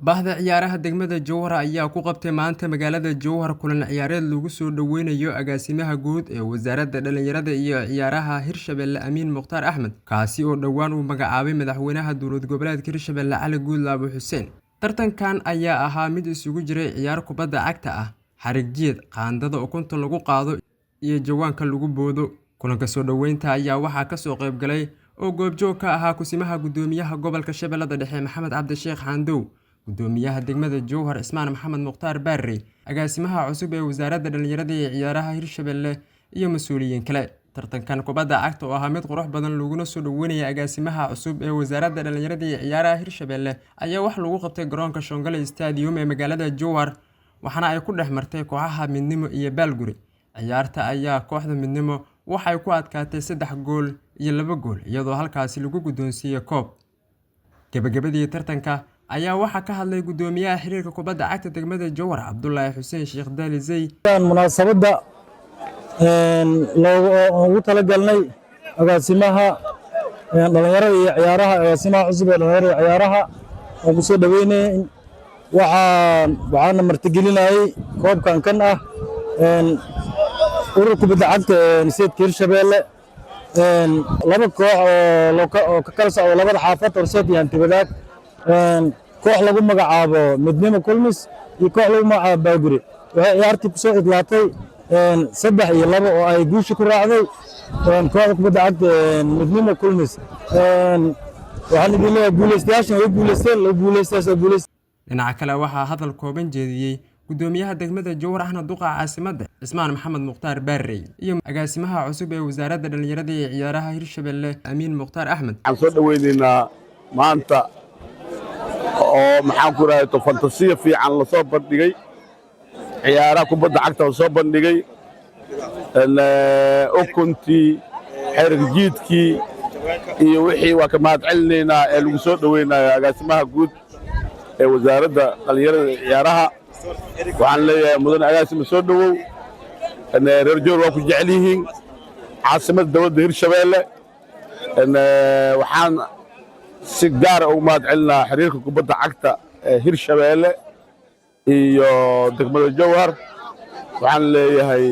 Bahda ciyaaraha degmada Jowhar ayaa ku qabtay maanta magaalada Jowhar kulan ciyaareed lagu soo dhaweynayo agaasimaha guud ee wasaaradda dhalinyarada iyo ciyaaraha Hirshabelle Amiin Mukhtaar Axmed kaasi oo dhawaan uu magacaabay madaxweynaha dowlad goboleedka Hirshabelle Cali Guudlaabe Xuseen. Tartankan ayaa ahaa mid isugu jiray ciyaar kubadda cagta ah, xarig jiid, qaandada ukunta lagu qaado iyo jawaanka lagu boodo. Kulanka soo dhaweynta ayaa waxaa ka soo qayb galay oo goobjoog ka ahaa kusimaha gudoomiyaha gobolka Shabeellada Dhexe Maxamed Cabdi Sheekh Xandow, gudoomiyaha degmada Jowhar Ismaan Maxamed Mukhtaar Barre, agaasimaha cusub ee wasaaradda dhalinyarada iyo ciyaaraha Hirshabelle iyo mas'uuliyiin kale. Tartankan kubadda cagta oo ahaa mid qurux badan laguna soo dhaweynaya agaasimaha cusub ee wasaaradda dhalinyarada iyo ciyaaraha Hirshabelle ayaa wax lagu qabtay garoonka Shongole Stadium ee magaalada Jowhar, waxaana ay ku dhex martay kooxaha Midnimo iyo Baalguri. Ciyaarta ayaa kooxda Midnimo waxay ku adkaatay 3 gool iyo 2 gool iyadoo halkaasi lagu gudoonsiiyay koob. Gabagabadii tartanka ayaa waxaa ka hadlay gudoomiyaha xiriirka kubadda cagta degmada Jowhar Cabdullaahi Xuseen Sheekh Dalizey. Munaasabada loogu talagalnay agaasimaha dhalinyarada iyo ciyaaraha agaasimaha cusub ee dhalinyarada iyo ciyaaraha oo ku soo dhaweynay waxaana martigelinayay koobkan kan ah ururka kubadda cagta Sayidka Hirshabelle laba koox oo ka kala socda labada xaafad Horseed iyo Antibadaag koox lagu magacaabo Midnimo Kulmis iyo koox lagu magacaabo Baalguri waxay ciyaartii ku soo idlaatay 3-2 oo ay guusha ku raacday kooxda kubadda cagta Midnimo Kulmis waxaan idin leeyahay guuleystayaashan way guuleysteen. Dhinaca kale waxaa hadal kooban jeediyay gudoomiyaha degmada Jowhar ahna duqa caasimadda Ismaan Maxamed Mukhtaar Barre iyo agaasimaha cusub ee wasaaradda dhalinyarada iyo ciyaaraha Hirshabelle Amiin Mukhtaar Axmed. Waxaan soo dhaweynaynaa maanta oo maxaan ku raadto fantasiya fiican la soo bandhigay ciyaaraha kubadda cagta la soo bandhigay ukuntii xerig jiidkii iyo wixii waa ka mahad celinaynaa ee lagu soo dhaweynayo agaasimaha guud ee wasaaradda dhalinyarada iyo ciyaaraha. waxaan leeyahay mudan agaasima soo dhawow reer Jowhar waa ku jecel yihiin caasimadda dowladda Hirshabelle waxaan si gaar ah ugu mahad celinaa xiriirka kubadda cagta ee Hirshabelle iyo degmada Jowhar. waxaan leeyahay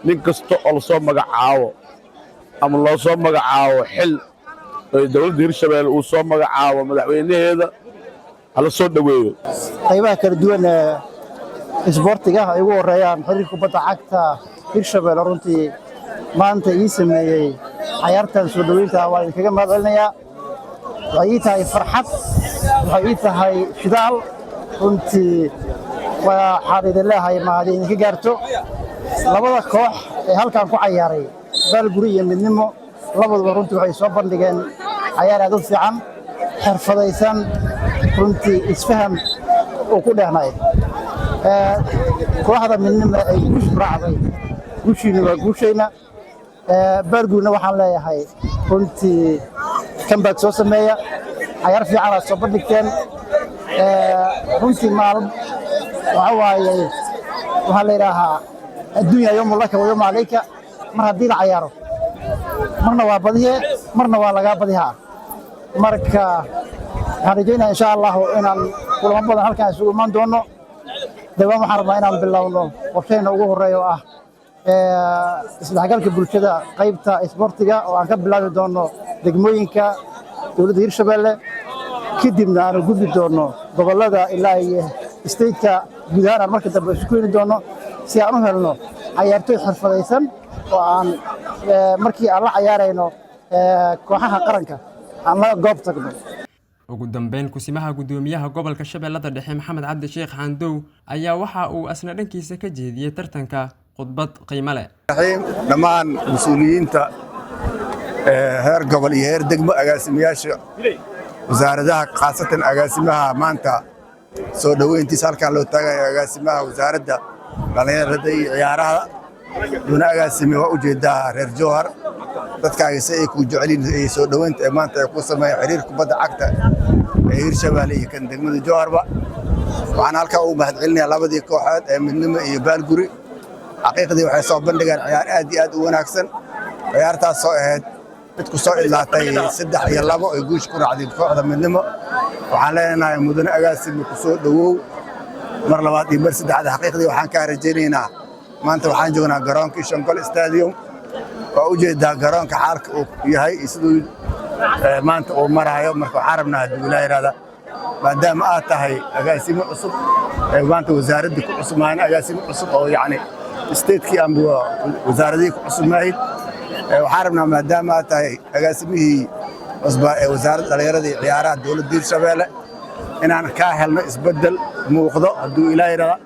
nin kasta oo soo magacaabo ama loo soo magacaabo xil ee dowladda Hirshabelle uu soo magacaabo madaxweynaheeda hala soo dhaweeyo qaybaha kala duwan isboortiga ay ugu horeeyaan xiriirka kubadda cagta Hirshabelle runtii maanta ii sameeyay ciyaartan soo dhaweynta waa kaga mahad celinayaa. waxay ii tahay farxad, waxay ii tahay shidaal runtii waxaan idin leeyahay mahad idinka gaarto. labada koox ee halkan ku ciyaaray Baalguri iyo Midnimo labaduba runtii waxay soo bandhigeen ciyaar aad u fiican, xirfadaysan, runtii isfaham oo ku dheehnay kooxda Midnimo ay guush raacday guushiina waa guushayna. Baalgurina waxaan leeyahay runtii comeback soo sameeya, ciyaar fiican aad soo bandhigteen. runtii maalin waxa waaye waxaa la yidhaahaa adduunya yawmu laka wa yawmu calayka. mar haddii la ciyaaro marna waa badiye marna waa lagaa badihaa. marka waxaan rajaynayaa insha allahu inaan kulamo badan halkan isugu imaan doono. dawaan waxaan rabnaa inaan bilowno qorshayna ugu horeeya oo ah isdhexgalka bulshada qaybta isboortiga oo aan ka bilaabi doono degmooyinka dowladda Hirshabelle, kadibna aan gudbi doono gobollada ilaa iyo stateka guud ahaan marka dambe isku keeni doono si aan u helno ciyaartoy xirfadaysan oo aan markii aan la ciyaarayno kooxaha qaranka aan la goob tagno. ugu dambeyn kusimaha gudoomiyaha gobolka Shabeellada Dhexe Maxamed Cabdi Sheekh Xandow ayaa waxa uu asna dhankiisa ka jeediyay tartanka khudbad qiimo leh. dhammaan mas'uuliyiinta heer gobol iyo heer degmo agaasimayaasha wasaaradaha khaasatan agaasimaha maanta soo dhaweyntiisa halkan loo taagayo agaasimaha wasaaradda dhalinyarada iyo ciyaaraha duna agaasime waa ujeedaa reer Jowhar dadkaaga si ay ku jecelin ay soo dhaweynta ee maanta ay ku sameeyay xiriirka kubadda cagta ee Hirshabelle iyo kan degmada Jowharba. waxaan halkan u mahad celinayaa labadii kooxood ee Midnimo iyo Baalguri. xaqiiqdii waxay soo bandhigeen ciyaar aad iyo aad u wanaagsan. ciyaartaas oo ahayd mid ku soo ilaatay 3-2 ay guush ku raacday kooxda midnimo waxaan leenahay mudane agaasimi ku soo dhawow mar labaad iyo mar saddexaad xaqiiqdii waxaan ka rajaynaynaa maanta waxaan joognaa garoonkii Shankol Stadium oo u jeedaa garoonka xaalka uu yahay sidoo maanta uu marayo marka waxaan rabnaa haddii la yiraahdo maadaama aad tahay agaasimi cusub maanta wasaaradda ku cusubmaan agaasimi cusub oo yacni stateki amba wasaaradii ku cusubmayd waxaan rabnaa maadaama aad tahay agaasimihii cusba ee wasaaradda dhalinyarada iyo ciyaaraha dowladda Hirshabelle inaan ka helno isbedel muuqdo hadduu ilaahay yiraahdo